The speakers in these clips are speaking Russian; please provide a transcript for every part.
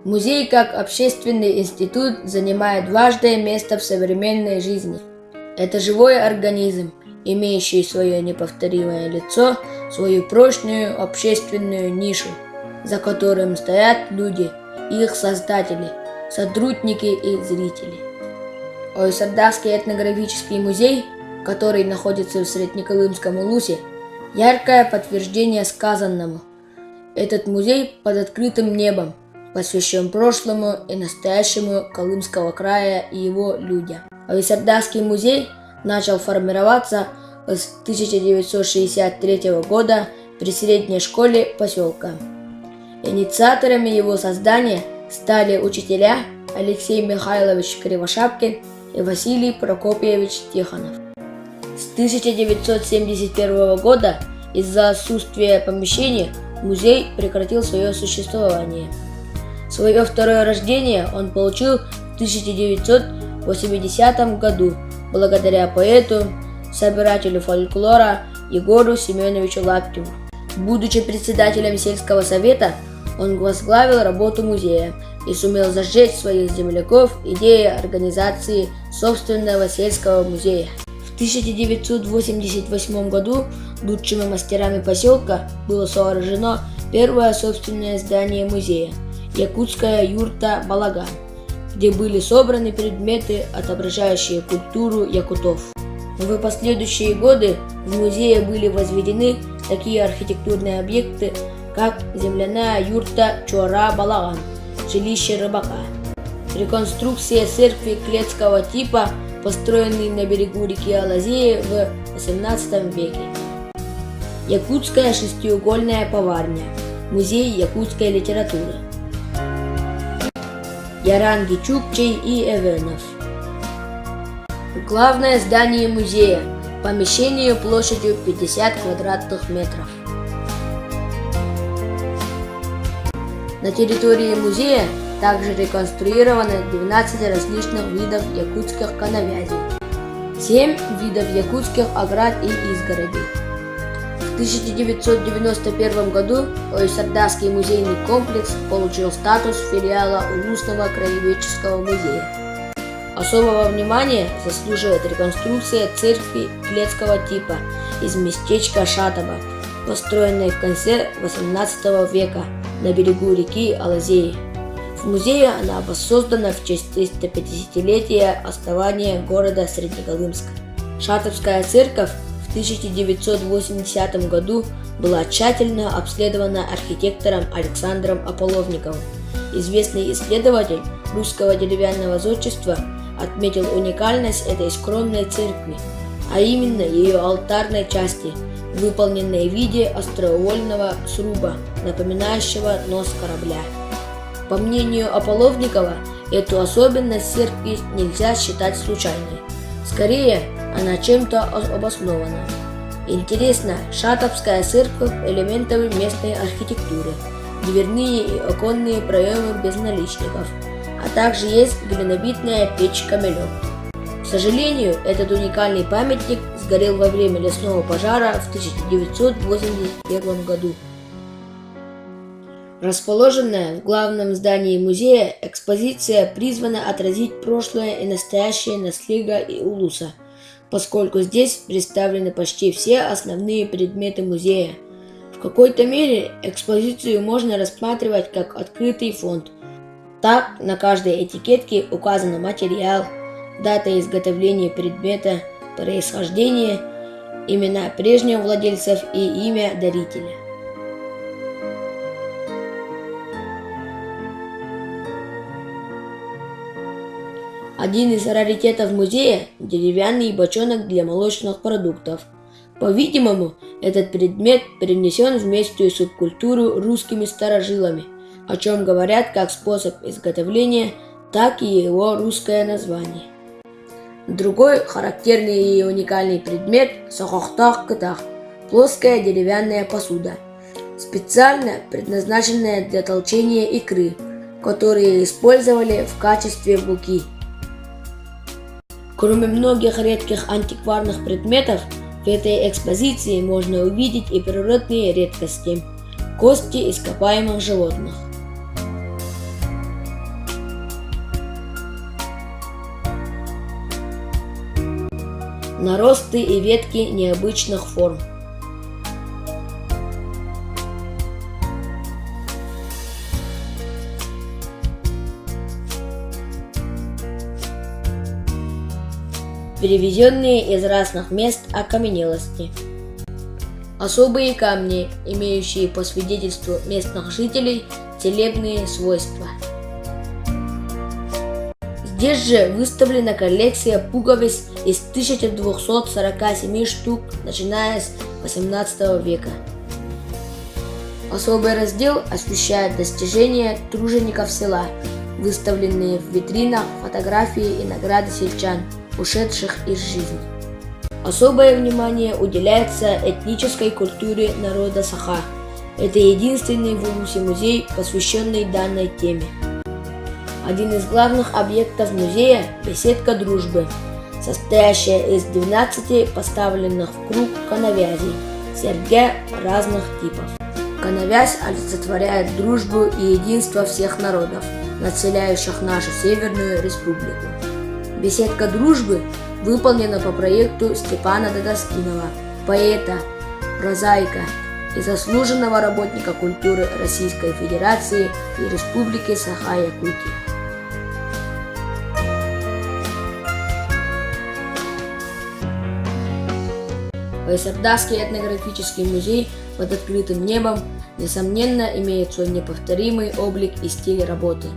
Музей как общественный институт занимает важное место в современной жизни. Это живой организм, имеющий свое неповторимое лицо, свою прочную общественную нишу, за которым стоят люди, их создатели, сотрудники и зрители. Ойсардахский этнографический музей, который находится в Среднеколымском Улусе, яркое подтверждение сказанному. Этот музей под открытым небом посвящен прошлому и настоящему Колымского края и его людям. Ойсардахский музей начал формироваться с 1963 года при средней школе поселка. Инициаторами его создания стали учителя Алексей Михайлович Кривошапкин и Василий Прокопьевич Тихонов. С 1971 года из-за отсутствия помещения музей прекратил свое существование. Свое второе рождение он получил в 1980 году благодаря поэту, собирателю фольклора Егору Семеновичу Лаптеву. Будучи председателем сельского совета, он возглавил работу музея и сумел зажечь своих земляков идеей организации собственного сельского музея. В 1988 году лучшими мастерами поселка было сооружено первое собственное здание музея – якутская юрта «Балаган», где были собраны предметы, отображающие культуру якутов. В последующие годы в музее были возведены такие архитектурные объекты, как земляная юрта Чора-Балаган, жилище рыбака, реконструкция церкви клетского типа, построенной на берегу реки Алазеи в XVIII веке, якутская шестиугольная поварня, музей якутской литературы, Яранги Чукчей и Эвенов. Главное здание музея, помещение площадью 50 квадратных метров. На территории музея также реконструированы 12 различных видов якутских коновязей, 7 видов якутских оград и изгородей. В 1991 году Ойсардахский музейный комплекс получил статус филиала Улусного краеведческого музея. Особого внимания заслуживает реконструкция церкви клетского типа из местечка Шатово, построенной в конце XVIII века на берегу реки Алазеи. В музее она воссоздана в честь 350-летия основания города Среднеколымска. Шатовская церковь в 1980 году была тщательно обследована архитектором Александром Ополовниковым. Известный исследователь русского деревянного зодчества отметил уникальность этой скромной церкви, а именно ее алтарной части, выполненной в виде остроугольного сруба, напоминающего нос корабля. По мнению Ополовникова, эту особенность церкви нельзя считать случайной. Скорее, она чем-то обоснована. Интересно, Шатовская церковь элементами местной архитектуры, дверные и оконные проемы без наличников, а также есть глинобитная печь-камелек. К сожалению, этот уникальный памятник сгорел во время лесного пожара в 1981 году. Расположенная в главном здании музея, экспозиция призвана отразить прошлое и настоящее Наслига и Улуса, поскольку здесь представлены почти все основные предметы музея. В какой-то мере экспозицию можно рассматривать как открытый фонд. Так, на каждой этикетке указан материал, дата изготовления предмета, происхождение, имена прежних владельцев и имя дарителя. Один из раритетов музея – деревянный бочонок для молочных продуктов. По-видимому, этот предмет перенесен в местную субкультуру русскими старожилами, о чем говорят как способ изготовления, так и его русское название. Другой характерный и уникальный предмет – сохохтах-кытах – плоская деревянная посуда, специально предназначенная для толчения икры, которые использовали в качестве муки. Кроме многих редких антикварных предметов, в этой экспозиции можно увидеть и природные редкости – кости ископаемых животных. наросты и ветки необычных форм. Перевезенные из разных мест окаменелости. Особые камни, имеющие по свидетельству местных жителей целебные свойства. Здесь же выставлена коллекция пуговиц из 1247 штук, начиная с 18 века. Особый раздел освещает достижения тружеников села, выставленные в витринах фотографии и награды сельчан, ушедших из жизни. Особое внимание уделяется этнической культуре народа Саха. Это единственный в Улусе музей, посвященный данной теме. Один из главных объектов музея – беседка дружбы, состоящая из 12 поставленных в круг коновязей, серьги разных типов. Коновязь олицетворяет дружбу и единство всех народов, населяющих нашу Северную Республику. Беседка дружбы выполнена по проекту Степана Дадоскинова, поэта, прозаика и заслуженного работника культуры Российской Федерации и Республики Саха-Якутия. Байсардашский этнографический музей под открытым небом, несомненно, имеет свой неповторимый облик и стиль работы.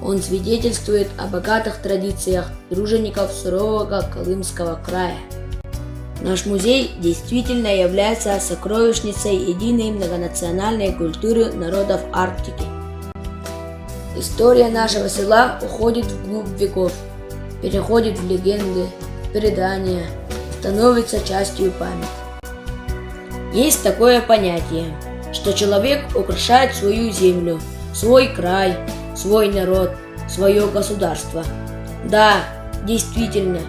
Он свидетельствует о богатых традициях тружеников сурового Колымского края. Наш музей действительно является сокровищницей единой многонациональной культуры народов Арктики. История нашего села уходит вглубь веков, переходит в легенды, предания, становится частью памяти. Есть такое понятие, что человек украшает свою землю, свой край, свой народ, свое государство. Да, действительно,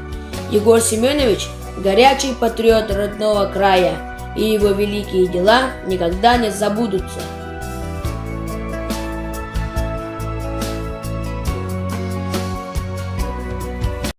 Егор Семенович – горячий патриот родного края, и его великие дела никогда не забудутся.